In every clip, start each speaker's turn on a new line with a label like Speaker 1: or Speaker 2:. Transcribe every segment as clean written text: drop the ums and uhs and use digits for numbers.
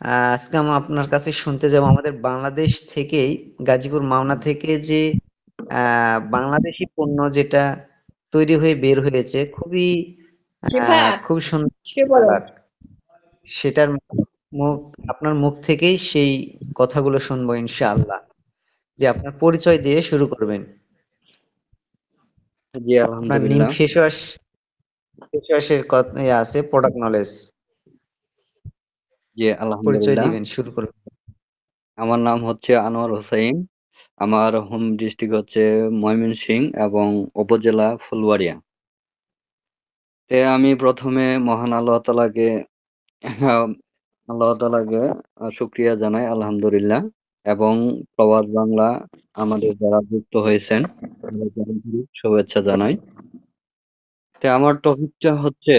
Speaker 1: আজকে আমি আপনার কাছে শুনতে যাব আমাদের বাংলাদেশ থেকেই, গাজীপুর মাওনা থেকে যে বাংলাদেশি পণ্য যেটা তৈরি হয়ে বের হয়েছে, খুবই
Speaker 2: সিফাত,
Speaker 1: খুব সুন্দর
Speaker 2: শুয়ে পড়ো।
Speaker 1: প্রোডাক্ট। সেটার মুখ আপনার মুখ থেকেই সেই কথাগুলো শুনবো ইনশাআল্লাহ। যে আপনার পরিচয় দিয়ে শুরু করবেন।
Speaker 3: জি,
Speaker 1: আপনার নিম
Speaker 3: আলহামদুলিল্লাহ।
Speaker 1: ফেস ওয়াশ, ফেস ওয়াশের আছে প্রোডাক্ট নলেজ,
Speaker 3: জি,
Speaker 1: পরিচয়
Speaker 3: আলহামদুলিল্লাহ।
Speaker 1: দিবেন, শুরু করবেন।
Speaker 3: আমার নাম হচ্ছে আনোয়ার হোসাইন। আমার হোম ডিস্ট্রিক্ট হচ্ছে ময়মনসিংহ এবং উপজেলা ফুলবাড়িয়া। আমি প্রথমে মহান আল্লাহ তাআলাকে আহ, আল্লাহ তাআলাকে শুকরিয়া জানাই, আলহামদুলিল্লাহ। এবং প্রবাস বাংলা আমাদের যারা যুক্ত হয়েছেন তাদেরকে আন্তরিক শুভেচ্ছা জানাই। আমার টপিকটা হচ্ছে,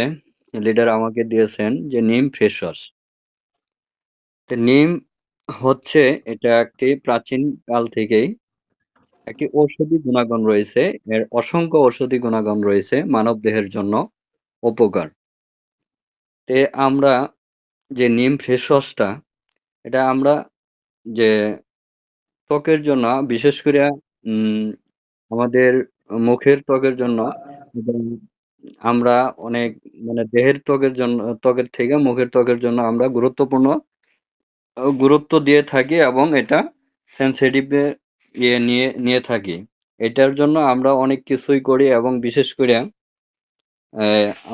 Speaker 3: লিডার আমাকে দিয়েছেন যে নিম ফেস ওয়াশ। নিম হচ্ছে, এটা একটি প্রাচীন কাল থেকেই একটি ঔষধি গুণাগুণ রয়েছে। এর অসংখ্য ঔষধি গুণাগুণ রয়েছে মানব দেহের জন্য উপকার। তে আমরা যে নিম ফেস ওয়াশটা, এটা আমরা যে ত্বকের জন্য বিশেষ করে উম আমাদের মুখের ত্বকের জন্য, এবং আমরা অনেক মানে দেহের ত্বকের জন্য, ত্বকের থেকে মুখের ত্বকের জন্য আমরা গুরুত্বপূর্ণ গুরুত্ব দিয়ে থাকি, এবং এটা সেনসিটিভ ইয়ে নিয়ে নিয়ে থাকি। এটার জন্য আমরা অনেক কিছুই করি, এবং বিশেষ করে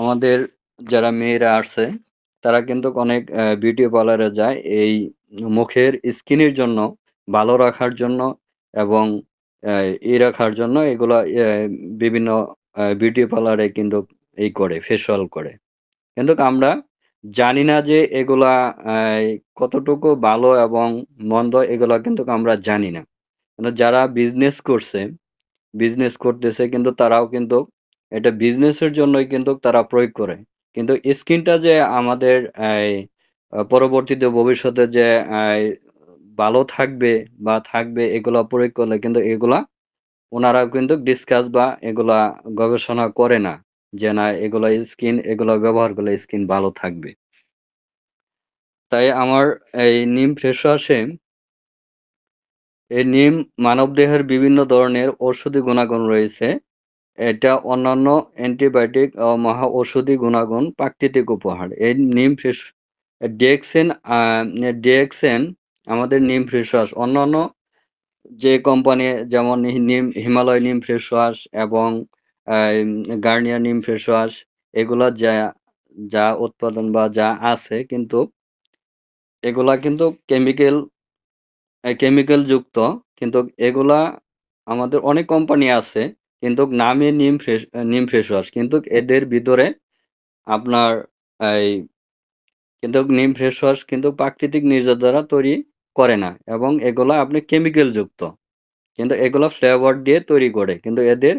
Speaker 3: আমাদের যারা মেয়েরা আছে তারা কিন্তু অনেক বিউটি পার্লারে যায় এই মুখের স্কিনের জন্য, ভালো রাখার জন্য, এবং রাখার জন্য এগুলা বিভিন্ন বিউটি পার্লারে কিন্তু এই করে ফেসিয়াল করে। কিন্তু আমরা জানি না যে এগুলা আহ, কতটুকু ভালো এবং মন্দ, এগুলা কিন্তু আমরা জানি না। কিন্তু যারা বিজনেস করতেছে, কিন্তু তারাও কিন্তু এটা বিজনেসের জন্যই কিন্তু তারা প্রয়োগ করে। কিন্তু স্কিনটা যে আমাদের এই, পরবর্তীতে ভবিষ্যতে যে এই, ভালো থাকবে বা থাকবে, এগুলা প্রয়োগ করলে কিন্তু এগুলা ওনারা কিন্তু ডিসকাস বা এগুলা গবেষণা করে না, যে না এগুলা ব্যবহার করলে স্কিন ভালো থাকবে। তাই আমার এই নিম ফেস ওয়াশে, এই নিম মানবদেহের বিভিন্ন ধরনের ঔষধি গুণাগুণ রয়েছে। এটা অন্যান্য অ্যান্টিবায়োটিক ও মহা ঔষধি গুণাগুণ প্রাকৃতিক উপহার। এই নিম ফেস ডিএক্সেন, ডিএক্সেন আমাদের নিম ফেস ওয়াশ অন্যান্য যে কোম্পানি, যেমন হিমালয় নিম ফেস ওয়াশ এবং গার্নিয়ার নিম ফেস ওয়াশ, এগুলা যা যা উৎপাদন বা যা আছে, কিন্তু এগুলা কিন্তু কেমিক্যাল যুক্ত। কিন্তু এগুলা আমাদের অনেক কোম্পানি আছে, কিন্তু নামে নিম ফেস ওয়াশ, কিন্তু এদের ভিতরে আপনার এই কিন্তু নিম ফেস ওয়াশ কিন্তু প্রাকৃতিক নির্যাস দ্বারা তৈরি করে না, এবং এগুলা আপনি কেমিক্যাল যুক্ত, কিন্তু এগুলা ফ্লেভার দিয়ে তৈরি করে। কিন্তু এদের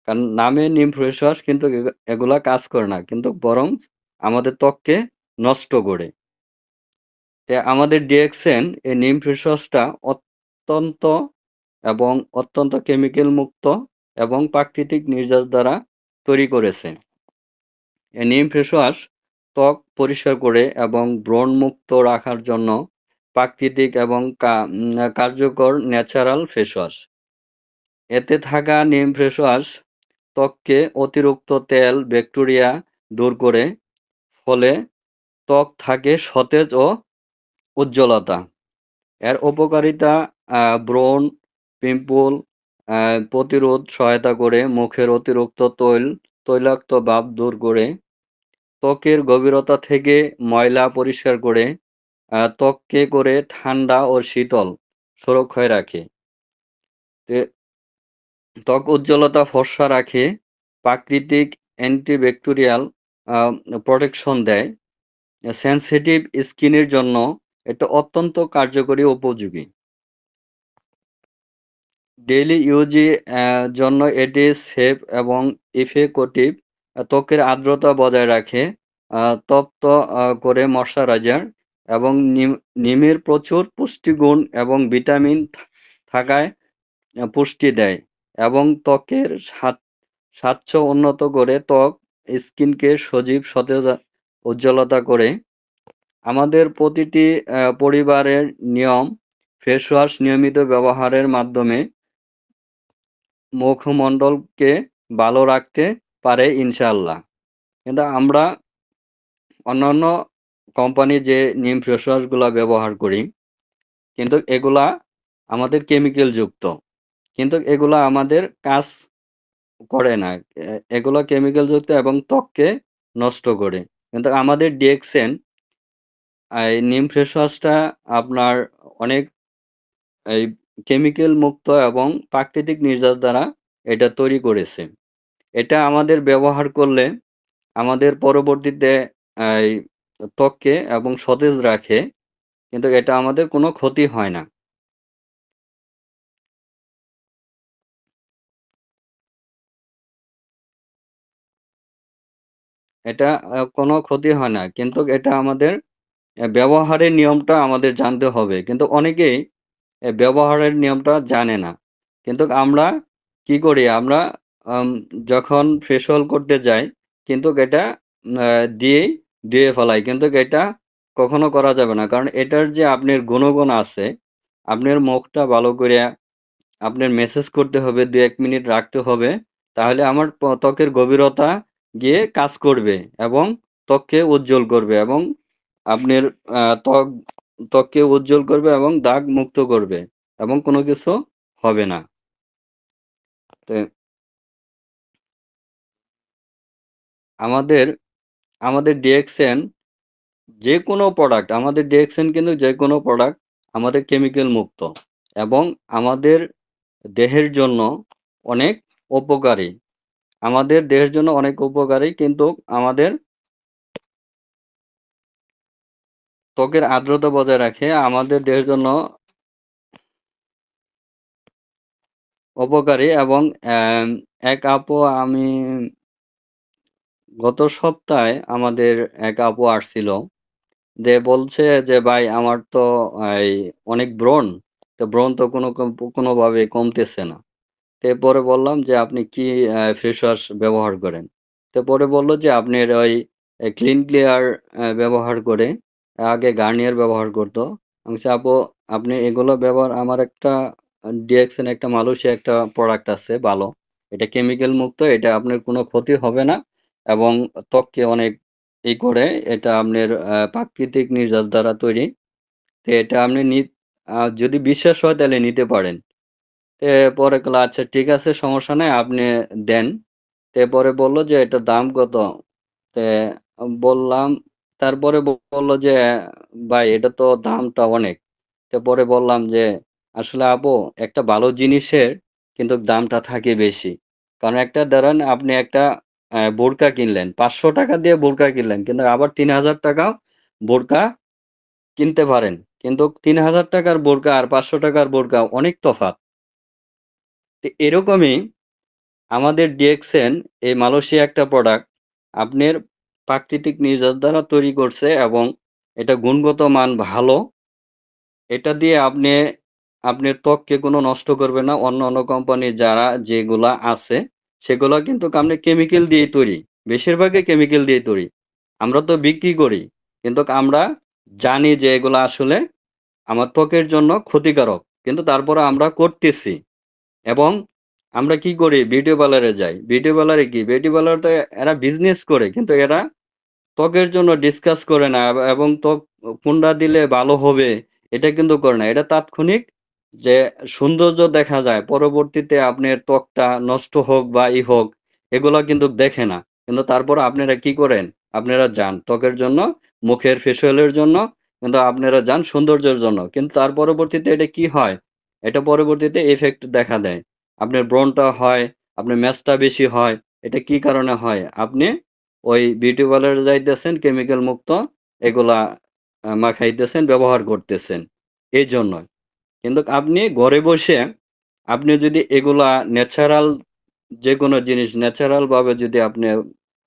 Speaker 3: কারণ নামে নিম ফেস ওয়াশ, কিন্তু এগুলা কাজ করে না, কিন্তু বরং আমাদের ত্বককে নষ্ট করে। আমাদের ডিএক্সএন এই নিম ফেস ওয়াশটা অত্যন্ত অত্যন্ত কেমিক্যাল মুক্ত এবং প্রাকৃতিক নির্যাস দ্বারা তৈরি করেছে। এই নিম ফেস ওয়াশ ত্বক পরিষ্কার করে এবং ব্রণ মুক্ত রাখার জন্য প্রাকৃতিক এবং কার্যকর ন্যাচারাল ফেস ওয়াশ। এতে থাকা নিম ফেস ওয়াশ ত্বককে অতিরিক্ত তেল, ব্যাকটেরিয়া দূর করে, ফলে ত্বক থাকে সতেজ ও উজ্জ্বলতা। এর উপকারিতা: ব্রণ, পিম্পল প্রতিরোধ সহায়তা করে, মুখের অতিরিক্ত তৈলাক্ত ভাব দূর করে, ত্বকের গভীরতা থেকে ময়লা পরিষ্কার করে, ত্বককে করে ঠান্ডা ও শীতল সুরক্ষায় রাখে। তে ত্বক উজ্জ্বলতা, ফর্সা রাখে, প্রাকৃতিক অ্যান্টিব্যাকটেরিয়াল প্রোটেকশন দেয়। সেনসিটিভ স্কিনের জন্য এটা অত্যন্ত কার্যকরী ও উপযোগী। ডেইলি ইউজে জন্য এটি সেফ এবং ইফেক্টিভ। ত্বকের আর্দ্রতা বজায় রাখে, তপ্ত করে ময়শ্চারাইজার, এবং নিমের প্রচুর পুষ্টিগুণ এবং ভিটামিন থাকায় পুষ্টি দেয়, এবং ত্বকের স্বাস্থ্য উন্নত করে, স্কিনকে সজীব, সতেজ, উজ্জ্বলতা করে। আমাদের প্রতিটি পরিবারের নিয়ম ফেস ওয়াশ নিয়মিত ব্যবহারের মাধ্যমে মুখমণ্ডলকে ভালো রাখতে পারে ইনশাআল্লাহ। কিন্তু আমরা অন্যান্য কোম্পানি যে নিম ফেস ওয়াশ গুলা ব্যবহার করি, কিন্তু এগুলা আমাদের কেমিক্যাল যুক্ত। কিন্তু এগুলা আমাদের কাজ করে না। এগুলা কেমিক্যাল যুক্ত এবং ত্বককে নষ্ট করে। কিন্তু আমাদের ডিএক্সএন এই নিম ফেস ওয়াশটা আপনার অনেক এই কেমিক্যাল মুক্ত এবং প্রাকৃতিক নির্যাস দ্বারা এটা তৈরি করেছে। এটা আমাদের ব্যবহার করলে আমাদের পরবর্তীতে এই ত্বককে এবং সতেজ রাখে। কিন্তু এটা আমাদের কোনো ক্ষতি হয় না। এটা কোনো ক্ষতি হয় না। কিন্তু এটা আমাদের ব্যবহারের নিয়মটা আমাদের জানতে হবে। কিন্তু অনেকেই ব্যবহারের নিয়মটা জানে না। কিন্তু আমরা কি করি? আমরা আম যখন ফেসিয়াল করতে যাই, কিন্তু এটা আ দিয়েই ধুয়ে ফেলাই। কিন্তু এটা কখনো করা যাবে না। কারণ এটার যে আপনার গুণগুণ আছে, আপনার মুখটা ভালো কইরা আপনার মেসেজ করতে হবে, ২-১ মিনিট রাখতে হবে। তাহলে আমার ত্বকের গভীরতা গিয়ে কাজ করবে এবং ত্বককে উজ্জ্বল করবে এবং আপনার ত্বককে উজ্জ্বল করবে এবং দাগ মুক্ত করবে এবং কোনো কিছু হবে না। তো আমাদের আমাদের ডিএক্সএন যেকোনো প্রোডাক্ট আমাদের ডিএক্সএন কিন্তু যেকোনো প্রোডাক্ট আমাদের কেমিক্যাল মুক্ত এবং আমাদের দেহের জন্য অনেক উপকারী। আমাদের দেহের জন্য অনেক উপকারী, কিন্তু আমাদের ত্বকের আর্দ্রতা বজায় রাখে। আমাদের দেহের জন্য উপকারী এবং এক আপু আমি গত সপ্তাহে আমাদের এক আপু আসছিল। যে বলছে যে, "ভাই আমার তো এই অনেক ব্রণ। তো ব্রণ তো কোনোভাবে কমতেছে না।" তো পরে বললাম যে, "আপনি কি ফেস ওয়াশ ব্যবহার করেন?" তো পরে বলল যে, "আপনার ওই ক্লিন ক্লিয়ার ব্যবহার করে, আগে গার্নিয়ার ব্যবহার করত।" আমি বলছি, "আপু আপনি এগুলো ব্যবহার আমার একটা ডিএক্সএন একটা মালয়েশিয়া একটা প্রোডাক্ট আছে ভালো। এটা কেমিক্যাল মুক্ত। এটা আপনার কোনো ক্ষতি হবে না এবং ত্বককে অনেক করে। এটা আপনার প্রাকৃতিক নির্যাস দ্বারা তৈরি। তো এটা আপনি যদি বিশ্বাস হয় তাহলে নিতে পারেন।" পরে কইলো, "আচ্ছা ঠিক আছে সমস্যা নাই আপনি দেন।" পরে বলল যে, "এটার দাম কত?" তে বললাম তারপরে বলল যে, "ভাই এটা তো দামটা অনেক।" পরে বললাম যে, "আসলে আপু একটা ভালো জিনিসের কিন্তু দামটা থাকে বেশি। কারণ একটা ধরেন আপনি একটা বোরকা কিনলেন। ৳৫০০ দিয়ে বোরকা কিনলেন। কিন্তু আবার ৳৩,০০০ বোরকা কিনতে পারেন। কিন্তু ৳৩,০০০ র বোরকা আর ৳৫০০ র বোরকা অনেক তফাৎ। তো এরকমই আমাদের ডিএক্সএন এই মালয়েশিয়া একটা প্রোডাক্ট আপনার প্রাকৃতিক নির্যাস দ্বারা তৈরি করছে এবং এটা গুণগত মান ভালো। এটা দিয়ে আপনার ত্বককে কোনো নষ্ট করবে না। অন্যান্য কোম্পানি যারা যেগুলা আছে সেগুলা কিন্তু আপনি কেমিক্যাল দিয়েই তৈরি। বেশিরভাগই কেমিক্যাল দিয়ে তৈরি। আমরা তো বিক্রি করি। কিন্তু আমরা জানি যে এগুলা আসলে আমার ত্বকের জন্য ক্ষতিকারক। কিন্তু তারপরেও আমরা করতেছি। এবং আমরা কি করি? বিউটি পার্লারে যাই। বিউটি পার্লারে কি? বিউটি পার্লারে তো এরা বিজনেস করে। কিন্তু এরা ত্বকের জন্য ডিসকাস করে না এবং ত্বক কোনটা দিলে ভালো হবে এটা কিন্তু করে না। এটা তাৎক্ষণিক যে সৌন্দর্য দেখা যায়। পরবর্তীতে আপনার ত্বকটা নষ্ট হোক বা হোক এগুলা কিন্তু দেখে না। কিন্তু তারপরও আপনারা কি করেন? আপনারা যান ত্বকের জন্য, মুখের ফেসিয়াল এর জন্য কিন্তু আপনারা যান সৌন্দর্যের জন্য। কিন্তু তার পরবর্তীতে এটা কি হয়? এটা পরবর্তীতে ইফেক্ট দেখা দেয়। আপনার ব্রণটা হয়, আপনার মেচটা বেশি হয়। এটা কি কারণে হয়? আপনি ওই বিউটি পার্লারে যাইতেছেন কেমিক্যাল মুক্ত এগুলা মাখাইতেছেন, ব্যবহার করতেছেন। এইজন্যই। কিন্তু আপনি ঘরে বসে আপনি যদি এগুলা ন্যাচারাল যেকোনো জিনিস ন্যাচারাল ভাবে যদি আপনি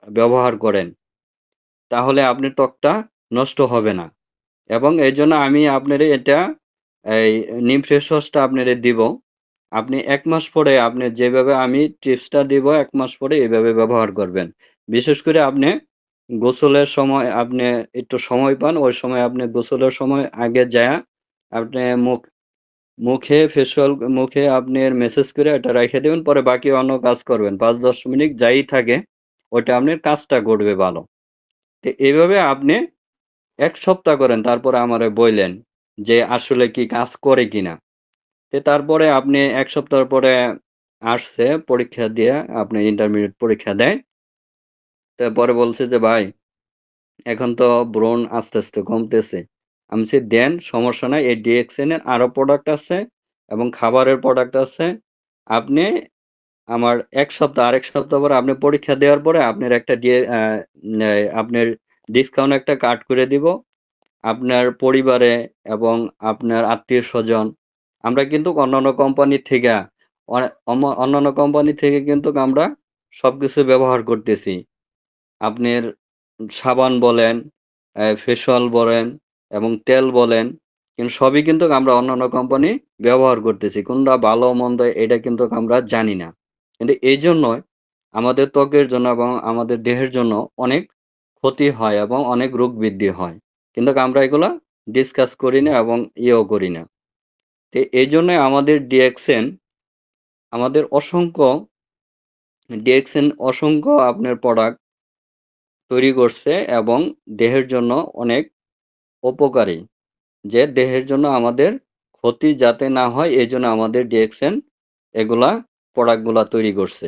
Speaker 3: ব্যবহার করেন, তাহলে আপনার ত্বকটা নষ্ট হবে না। এবং এইজন্য আমি আপনারে এটা এই নিম ফেস ওয়াশটা আপনারে দিব। আপনি ১ মাস পরে আপনি যেভাবে আমি টিপসটা দিব ১ মাস পরে এভাবে ব্যবহার করবেন। বিশেষ করে আপনি গোসলের সময় আপনি একটু সময় পান, ওই সময় আপনি গোসলের সময় আগে যায়া আপনি মুখে আপনি মেসেজ করে এটা রেখে দিবেন, পরে বাকি অন্য কাজ করবেন। ৫-১০ মিনিট যাই থাকে ওইটা আপনার কাজটা করবে ভালো। তো এইভাবে আপনি ১ সপ্তাহ করেন, তারপরে আমারে বইলেন যে আসলে কি কাজ করে কিনা। তারপরে আপনি ১ সপ্তাহ পরে আসছে পরীক্ষা দিয়ে, আপনি ইন্টারমিডিয়েট পরীক্ষা দেয়। তারপরে বলছে যে ভাই এখন তো ব্রণ আস্তে আস্তে কমতেছে। আমি বলছি দেন, সমস্যা নাই, এই ডিএক্সএন এর আরো প্রোডাক্ট আছে এবং খাবারের প্রোডাক্ট আছে। আপনি আমার ১ সপ্তাহ, আরেক সপ্তাহ পরে আপনি পরীক্ষা দেওয়ার পরে আপনার একটা আপনার ডিসকাউন্ট একটা কার্ড করে দিব। আপনার পরিবারে এবং আপনার আত্মীয় স্বজন, আমরা কিন্তু অন্যান্য কোম্পানি থেকে কিন্তু আমরা সবকিছু ব্যবহার করতেছি। আপনার সাবান বলেন, ফেস ওয়াশ বলেন এবং তেল বলেন, কিন্তু সবই কিন্তু আমরা অন্যান্য কোম্পানি ব্যবহার করতেছি। কোনটা ভালো মন্দ এটা কিন্তু আমরা জানি না। কিন্তু এই জন্যই আমাদের ত্বকের জন্য এবং আমাদের দেহের জন্য অনেক ক্ষতি হয় এবং অনেক রোগ বৃদ্ধি হয়। কিন্তু আমরা এগুলা ডিসকাস করি না এবং ইয়েও করি না। এই জন্য আমাদের অসংখ্য আপনার প্রোডাক্ট তৈরি করছে এবং দেহের জন্য অনেক উপকারী। যে দেহের জন্য আমাদের ক্ষতি যাতে না হয় এই জন্য আমাদের ডিএক্সএন এগুলা প্রোডাক্টগুলা তৈরি করছে।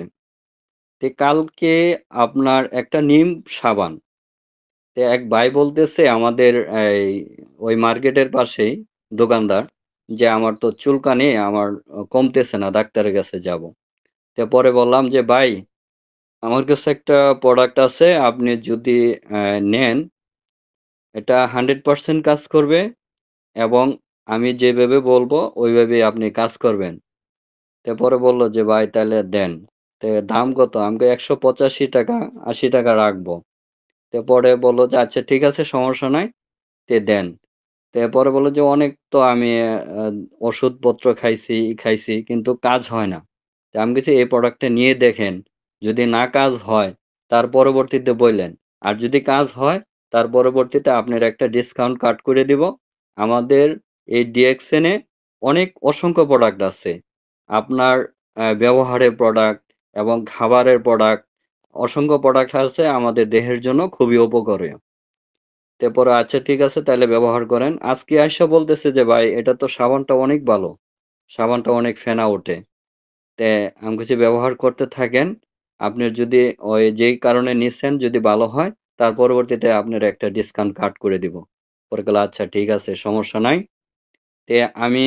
Speaker 3: কালকে আপনার একটা নিম সাবান, এক ভাই বলতেছে আমাদের এই ওই মার্কেটের পাশেই দোকানদার, যে আমার তো চুলকানি আমার কমতেছে না, ডাক্তারের কাছে যাব। পরে বললাম যে ভাই আমার কাছে একটা প্রোডাক্ট আছে, আপনি যদি নেন এটা 100% কাজ করবে এবং আমি যেভাবে বলবো ওইভাবে আপনি কাজ করবেন। পরে বলল যে ভাই তাহলে দেন। দাম কত? আমাকে ১৮৫ টাকা ৮০ টাকা রাখবো। পরে বলল যে আচ্ছা ঠিক আছে, সমস্যা নাই, দেন। পরে বলল যে অনেক তো আমি ওষুধপত্র খাইছি কিন্তু কাজ হয় না। আমি বলছি এই প্রোডাক্টটা নিয়ে দেখেন, যদি না কাজ হয় তার পরবর্তীতে বললেন, আর যদি কাজ হয় তার পরবর্তীতে আপনার একটা ডিসকাউন্ট কাট করে দিব। আমাদের এই ডিএক্সএন এ অসংখ্য প্রোডাক্ট আছে। আপনার ব্যবহারের প্রোডাক্ট এবং খাবারের প্রোডাক্ট, অসংখ্য প্রোডাক্ট আছে আমাদের দেহের জন্য খুবই উপকারী। পরে আচ্ছা ঠিক আছে তাহলে ব্যবহার করেন। আজকে আইসা বলতেছে যে ভাই এটা তো সাবানটা অনেক ভালো, সাবানটা অনেক ফেনা ওঠে। তে আমি কিছু ব্যবহার করতে থাকেন, আপনার যদি ওই যেই কারণে নিচ্ছেন যদি ভালো হয় তার পরবর্তীতে আপনার একটা ডিসকাউন্ট কাট করে দিব। পরে গেল আচ্ছা ঠিক আছে, সমস্যা নাই। আমি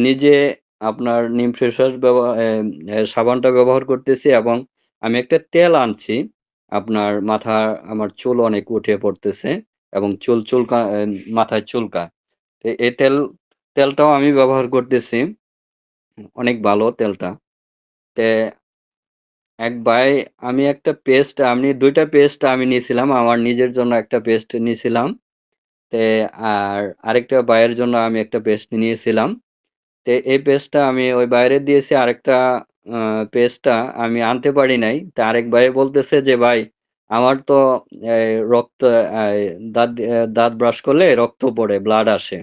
Speaker 3: নিজে আপনার নিম ফেস ওয়াশ সাবানটা ব্যবহার করতেছি এবং আমি একটা তেল আনছি। আপনার আমার চুল অনেক উঠে পড়তেছে এবং মাথায় চুলকায়। এই তেলটাও আমি ব্যবহার করতেছি। অনেক ভালো তেলটা। তে এক ভাই আমি ২ টা পেস্ট আমি নিয়েছিলাম। আমার নিজের জন্য একটা পেস্ট নিয়েছিলাম। তে আর আরেকটা ভাইয়ের জন্য আমি একটা পেস্ট নিয়েছিলাম। এই পেস্টটা আমি ওই বাইরে দিয়েছি, আরেকটা পেস্টটা আমি আনতে পারি নাই। আরেক ভাই বলতেছে যে ভাই আমার তো রক্ত, দাঁত ব্রাশ করলে রক্ত পড়ে, ব্লাড আসে।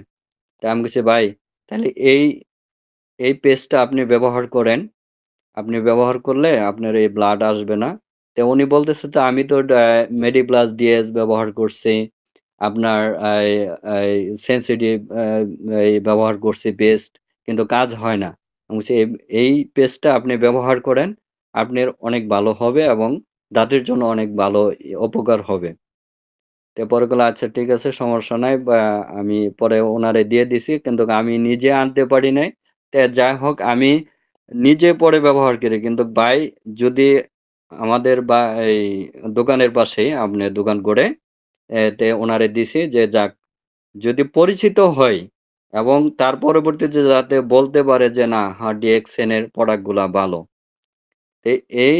Speaker 3: আমি বলছি ভাই তাহলে এই পেস্টটা আপনি ব্যবহার করেন, আপনি ব্যবহার করলে আপনার এই ব্লাড আসবে না। উনি বলতেছে যে আমি তো মেডিপ্লাস ডিএস ব্যবহার করছি, আপনার সেনসিটিভ ব্যবহার করছি পেস্ট, কিন্তু কাজ হয় না। আমি বলছি এই পেস্টটা আপনি ব্যবহার করেন, আপনার অনেক ভালো হবে এবং দাঁতের জন্য অনেক ভালো উপকার হবে। পরে বললো আচ্ছা ঠিক আছে, সমস্যা নাই, বা আমি পরে ওনারে দিয়ে দিছি, কিন্তু আমি নিজে আনতে পারি নাই। যাই হোক আমি নিজে পরে ব্যবহার করি, কিন্তু ভাই যদি আমাদের বা এই দোকানের পাশেই আপনি দোকান করে ওনারে দিছি যে যাক, যদি পরিচিত হয় এবং তার পরবর্তীতে যাতে বলতে পারে যে না হ্যাঁ ডিএক্সএন এর প্রোডাক্ট গুলা ভালো। এই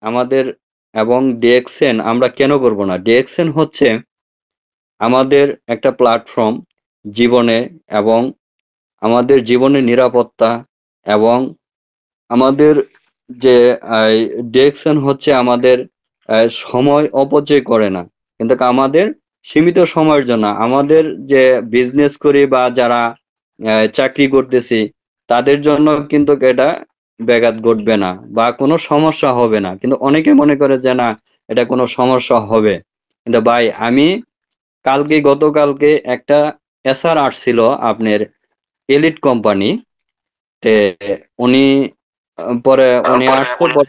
Speaker 3: আমাদের এবং ডিএক্সএন আমরা কেন করব না? ডিএক্সএন হচ্ছে আমাদের একটা প্ল্যাটফর্ম জীবনে, এবং আমাদের জীবনের নিরাপত্তা এবং আমাদের যে ডিরেকশন হচ্ছে আমাদের সময় অপচয় করে না। কিন্তু আমাদের সীমিত সময়ের জন্য, আমাদের যে বিজনেস করি বা যারা চাকরি করতেছি তাদের জন্য কিন্তু এটা ব্যাঘাত ঘটবে না বা কোনো সমস্যা হবে না। কিন্তু অনেকে মনে করে যে না, এটা কোনো সমস্যা হবে। কিন্তু ভাই আমি গতকালকে একটা এসআর আসছিল আপনার এলিট কোম্পানি তে, উনি পরে উনি আসছে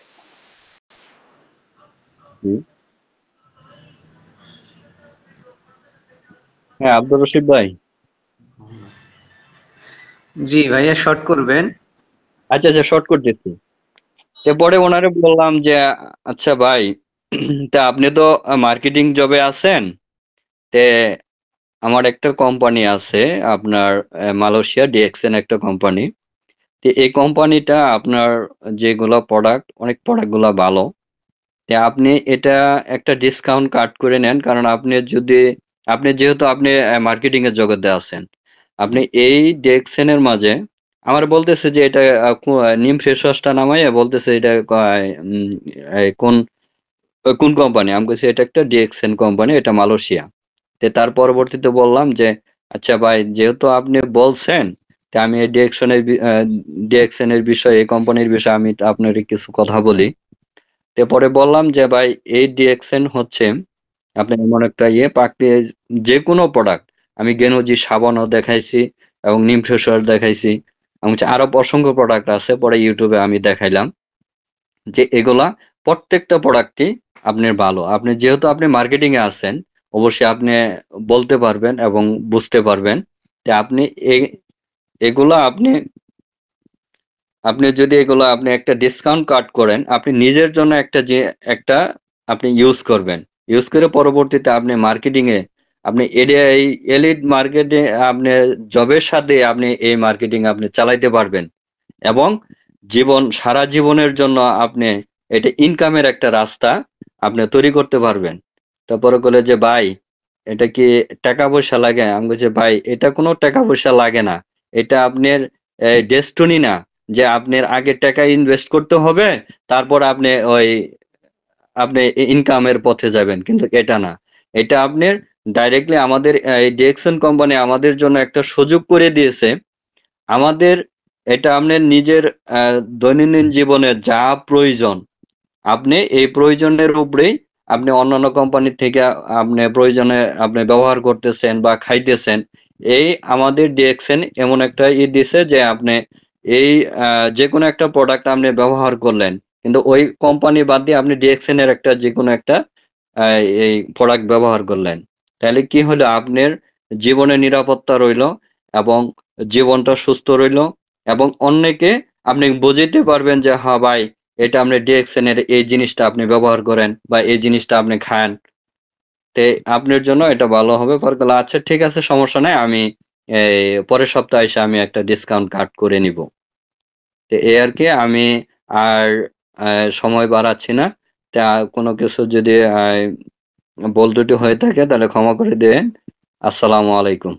Speaker 3: হ্যাঁ আব্দুর রশিদ ভাই।
Speaker 1: জি ভাইয়া, শর্ট করবেন।
Speaker 3: আচ্ছা আচ্ছা, শর্ট করতেছি। পরে ওনারে বললাম যে আচ্ছা ভাই, তা আপনি তো মার্কেটিং জবে আছেন, তে আমার একটা কোম্পানি আছে আপনার মালয়েশিয়া ডিএক্সএন একটা কোম্পানি। তো এই কোম্পানিটা আপনার যেগুলো প্রোডাক্ট, অনেক প্রোডাক্ট গুলা ভালো। তে আপনি এটা একটা ডিসকাউন্ট কাট করে নেন, কারণ আপনি যেহেতু আপনি মার্কেটিং এর জগতে আছেন, আপনি এই ডিএক্সএন এর মাঝে আমার বলতেছে যে এটা নিম ফেস ওয়াশটা নামাইয়া বলতেছে এটা উম, কোন কোন কোম্পানি। আমি বলছি এটা একটা ডিএক্সএন কোম্পানি, এটা মালয়েশিয়া। তার পরবর্তীতে বললাম যে আচ্ছা ভাই, যেহেতু আপনি বলছেন, তা আমি এই ডিএক্সএন এর বিষয়ে, এই কোম্পানির বিষয়ে আমি আপনার কিছু কথা বলি। পরে বললাম যে ভাই, এই ডিএক্সএন হচ্ছে আপনি এমন একটা পাকড়ি, যে কোনো প্রোডাক্ট, আমি গেনুজি সাবানও দেখাইছি এবং নিম ফেস ওয়াশ দেখাইছি, আমি হচ্ছে আরো অসংখ্য প্রোডাক্ট আছে, পরে ইউটিউবে আমি দেখাইলাম যে এগুলা প্রত্যেকটা প্রোডাক্টই আপনার ভালো। আপনি যেহেতু আপনি মার্কেটিং এ আছেন, অবশ্যই আপনি বলতে পারবেন এবং বুঝতে পারবেন যে আপনি এগুলা আপনি যদি এগুলো আপনি একটা ডিসকাউন্ট কাট করেন, আপনি নিজের জন্য একটা আপনি ইউজ করবেন। ইউজ করে পরবর্তীতে আপনি মার্কেটিং এ আপনি এই এলিট মার্কেটে আপনি জবের সাথে আপনি এই মার্কেটিং আপনি চালাইতে পারবেন এবং সারা জীবনের জন্য আপনি এটা ইনকামের একটা রাস্তা আপনি তৈরি করতে পারবেন। তারপরে বলে যে ভাই, এটা কি টাকা পয়সা লাগে? আমি বলছি ভাই, এটা কোনো টাকা পয়সা লাগে না। এটা আপনার ডেস্টিনি না যে আপনার আগে টাকা ইনভেস্ট করতে হবে, তারপর আপনি ইনকামের পথে যাবেন, কিন্তু এটা না। এটা আপনার ডাইরেক্টলি আমাদের এই ডিএক্সএন কোম্পানি আমাদের জন্য একটা সুযোগ করে দিয়েছে। আমাদের এটা আপনার নিজের দৈনন্দিন জীবনে যা প্রয়োজন, আপনি এই প্রয়োজনের উপরেই আপনি অন্যান্য কোম্পানির থেকে আপনি প্রয়োজনে আপনি ব্যবহার করতেছেন বা খাইতেছেন। এই আমাদের ডিএক্সএন এমন একটা দিছে যে আপনি এই যে কোনো একটা প্রোডাক্ট আপনি ব্যবহার করলেন, কিন্তু ওই কোম্পানি বাদ দিয়ে আপনি ডিএক্সএন এর একটা যে কোনো একটা এই প্রোডাক্ট ব্যবহার করলেন, তাহলে কি হলো, আপনার জীবনের নিরাপত্তা রইলো এবং জীবনটা সুস্থ রইলো এবং অন্যকে আপনি বুঝাইতে পারবেন যে হ্যাঁ ভাই, এটা আপনি ডিএক্সএন এর এই জিনিসটা আপনি ব্যবহার করেন বা এই জিনিসটা আপনি খান, তে আপনার জন্য এটা ভালো হবে। পরে বললাম, আচ্ছা ঠিক আছে, সমস্যা নাই, আমি এই পরের সপ্তাহে এসে আমি একটা ডিসকাউন্ট কাট করে নিব। তো এই আর কি, আমি আর সময় বাড়াচ্ছি না। তা কোনো কিছু যদি ভুল ত্রুটি হয়ে থাকে তাহলে ক্ষমা করে দিবেন। আসসালামু আলাইকুম।